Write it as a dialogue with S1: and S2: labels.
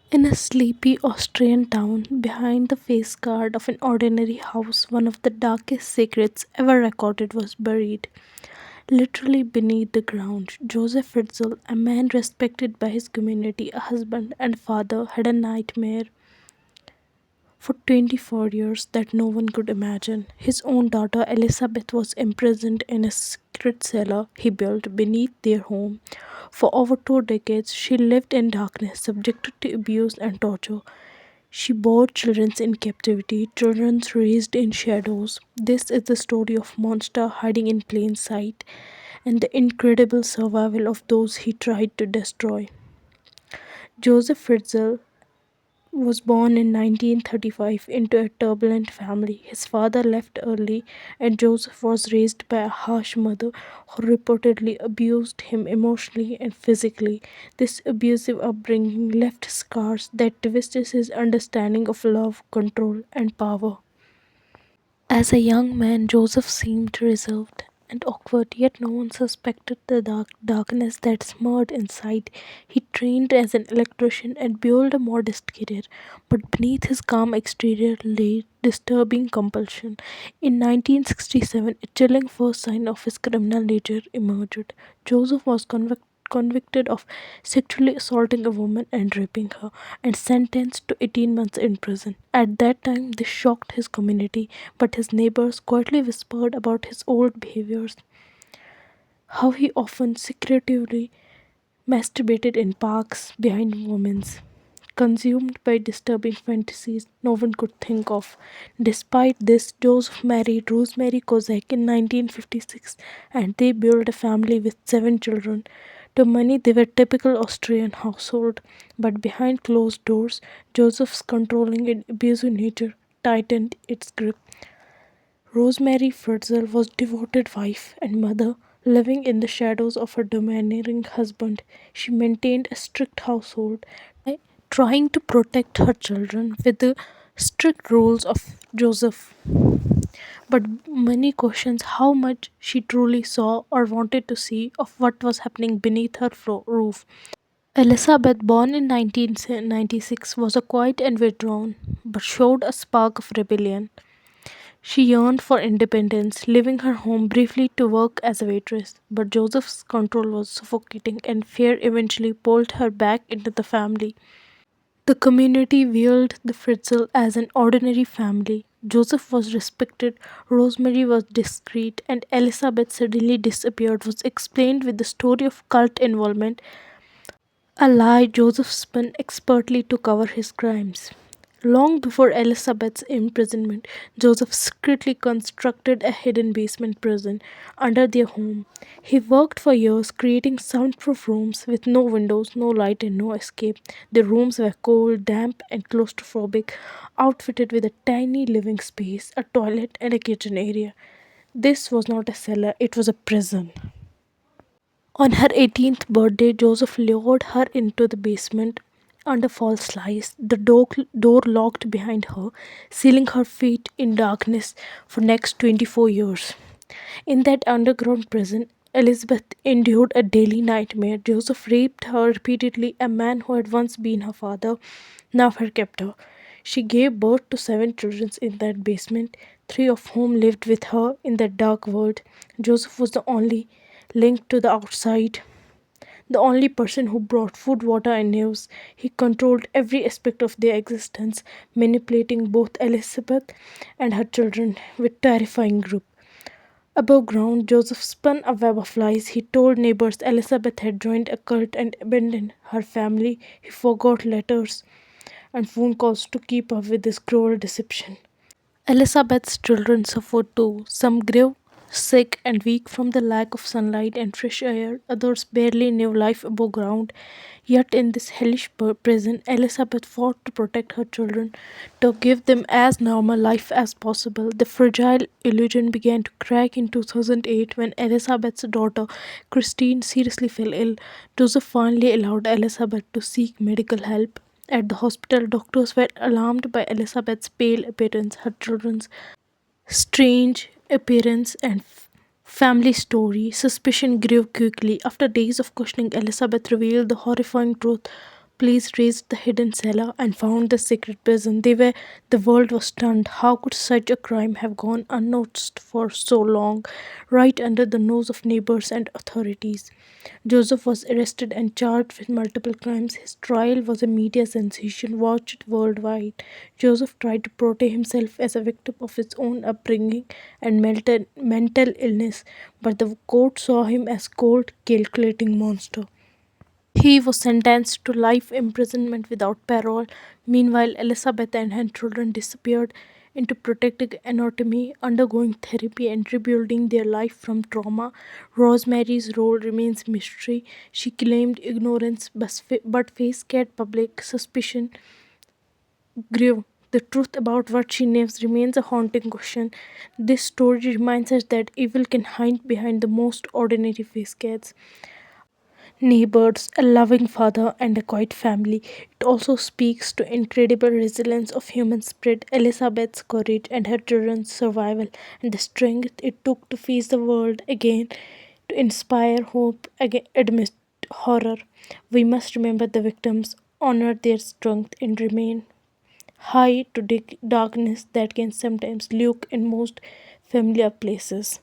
S1: In a sleepy Austrian town, behind the facade of an ordinary house, one of the darkest secrets ever recorded was buried. Literally beneath the ground, Joseph Fritzl, a man respected by his community, a husband and father, had a nightmare for 24 years that no one could imagine. His own daughter Elisabeth was imprisoned in a secret cellar he built beneath their home. For over 2 decades, she lived in darkness, subjected to abuse and torture. She bore children in captivity, children raised in shadows. This is the story of monster hiding in plain sight and the incredible survival of those he tried to destroy. Joseph Fritzl was born in 1935 into a turbulent family. His father left early, and Joseph was raised by a harsh mother who reportedly abused him emotionally and physically. This abusive upbringing left scars that twisted his understanding of love, control, and power. As a young man, Joseph seemed reserved and awkward, yet no one suspected the darkness that smothered inside. He trained as an electrician and built a modest career, but beneath his calm exterior lay disturbing compulsion. In 1967, a chilling first sign of his criminal nature emerged. Joseph was convicted of sexually assaulting a woman and raping her, and sentenced to 18 months in prison. At that time, this shocked his community, but his neighbors quietly whispered about his old behaviors, how he often secretively masturbated in parks behind women's, consumed by disturbing fantasies no one could think of. Despite this, Joseph married Rosemary Kozak in 1956 and they built a family with 7 children. To many, they were typical Austrian household, but behind closed doors, Joseph's controlling and abusive nature tightened its grip. Rosemary Fritzl was devoted wife and mother, living in the shadows of her domineering husband. She maintained a strict household, trying to protect her children with the strict rules of Joseph. But many questions how much she truly saw or wanted to see of what was happening beneath her roof. Elizabeth, born in 1996, was a quiet and withdrawn, but showed a spark of rebellion. She yearned for independence, leaving her home briefly to work as a waitress. But Joseph's control was suffocating, and fear eventually pulled her back into the family. The community viewed the Fritzl as an ordinary family. Joseph was respected, Rosemary was discreet, and Elizabeth suddenly disappeared was explained with the story of cult involvement, a lie Joseph spun expertly to cover his crimes. Long before Elizabeth's imprisonment, Joseph secretly constructed a hidden basement prison under their home. He worked for years creating soundproof rooms with no windows, no light, and no escape. The rooms were cold, damp, and claustrophobic, outfitted with a tiny living space, a toilet, and a kitchen area. This was not a cellar, it was a prison. On her 18th birthday, Joseph lured her into the basement under false lies, the door locked behind her, sealing her fate in darkness for next 24 years. In that underground prison, Elizabeth endured a daily nightmare. Joseph raped her repeatedly, a man who had once been her father, now her captor. She gave birth to 7 children in that basement, 3 of whom lived with her in that dark world. Joseph was the only link to the outside, the only person who brought food, water, and news. He controlled every aspect of their existence, manipulating both Elizabeth and her children with terrifying grip. Above ground, Joseph spun a web of lies. He told neighbors Elizabeth had joined a cult and abandoned her family. He forgot letters and phone calls to keep up with this cruel deception. Elizabeth's children suffered too. Some grew sick and weak from the lack of sunlight and fresh air. Others barely knew life above ground. Yet, in this hellish prison, Elizabeth fought to protect her children, to give them as normal life as possible. The fragile illusion began to crack in 2008 when Elizabeth's daughter, Christine, seriously fell ill. Joseph finally allowed Elizabeth to seek medical help. At the hospital, doctors were alarmed by Elizabeth's pale appearance, her children's strange appearance, and family story. Suspicion grew quickly. After days of questioning, Elizabeth revealed the horrifying truth. Police raised the hidden cellar and found the secret prison. The world was stunned. How could such a crime have gone unnoticed for so long, right under the nose of neighbors and authorities? Joseph was arrested and charged with multiple crimes. His trial was a media sensation, watched worldwide. Joseph tried to portray himself as a victim of his own upbringing and mental illness, but the court saw him as cold, calculating monster. He was sentenced to life imprisonment without parole. Meanwhile, Elizabeth and her children disappeared into protective anatomy, undergoing therapy and rebuilding their life from trauma. Rosemary's role remains mystery. She claimed ignorance but faced public suspicion grew. The truth about what she knows remains a haunting question. This story reminds us that evil can hide behind the most ordinary facades. Neighbors, a loving father, and a quiet family. It also speaks to incredible resilience of human spirit, Elizabeth's courage and her children's survival, and the strength it took to face the world again, to inspire hope amidst horror. We must remember the victims, honor their strength, and remain high to darkness that can sometimes lurk in most familiar places.